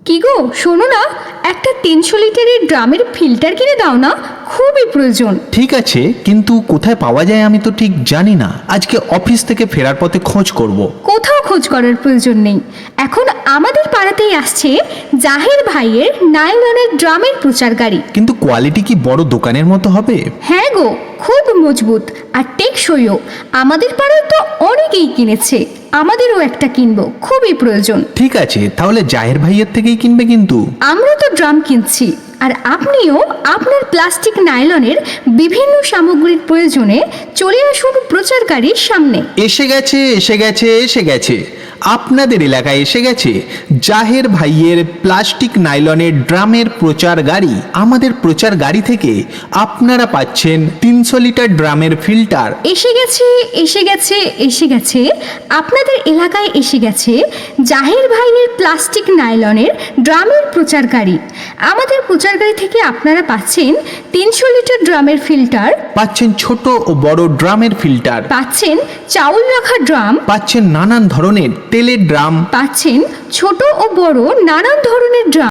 কি গো শোনো না, একটা 300 লিটারের ড্রামের ফিল্টার কিনে দাও না, খুবই প্রয়োজন। ঠিক আছে, কিন্তু কোথায় পাওয়া যায় আমি তো ঠিক জানি না। আজকে অফিস থেকে ফেরার পথে খোঁজ করব। কোথাও খোঁজ করার প্রয়োজন নেই, এখন আমাদের পাড়াতেই আসছে জাহের ভাইয়ের নাইলনের ড্রামের প্রচার গাড়ি। কিন্তু কোয়ালিটি কি বড় দোকানের মতো হবে? হ্যাঁ গো, খুব মজবুত আর টেকসইও। আমাদের পাড়ায় তো অনেকেই কিনেছে, আমাদেরও একটা কিনবো, খুবই প্রয়োজন। ঠিক আছে, তাহলে জাহের ভাইয়ের থেকেই কিনবে কিন্তু। আমরা তো ড্রাম কিনছি, আর আপনিও আপনার প্লাস্টিক নাইলনের বিভিন্ন সামগ্রীর প্রয়োজনে চলে আসুন প্রচার গাড়ির সামনে। এসে গেছে এসে গেছে এসে গেছে, আপনাদের এলাকায় এসে গেছে জাহের ভাইয়ের প্লাস্টিক নাইলনের ড্রামের প্রচার গাড়ি। আমাদের প্রচার গাড়ি থেকে আপনারা পাচ্ছেন 300 লিটার ড্রামের ফিল্টার। এসে গেছে এসে গেছে এসে গেছে, আপনাদের এলাকায় এসে গেছে জাহের ভাইয়ের প্লাস্টিক নাইলনের ড্রামের প্রচার গাড়ি। আমাদের প্রচার গাড়ি থেকে আপনারা পাচ্ছেন 300 লিটার ড্রামের ফিল্টার, পাচ্ছেন ছোট ও বড় ড্রামের ফিল্টার, পাচ্ছেন চাউল রাখা ড্রাম, পাচ্ছেন নানান ধরনের তেলের ড্রাম, পাচ্ছেন ছোট ও বড় নানান ধরনের ড্রাম।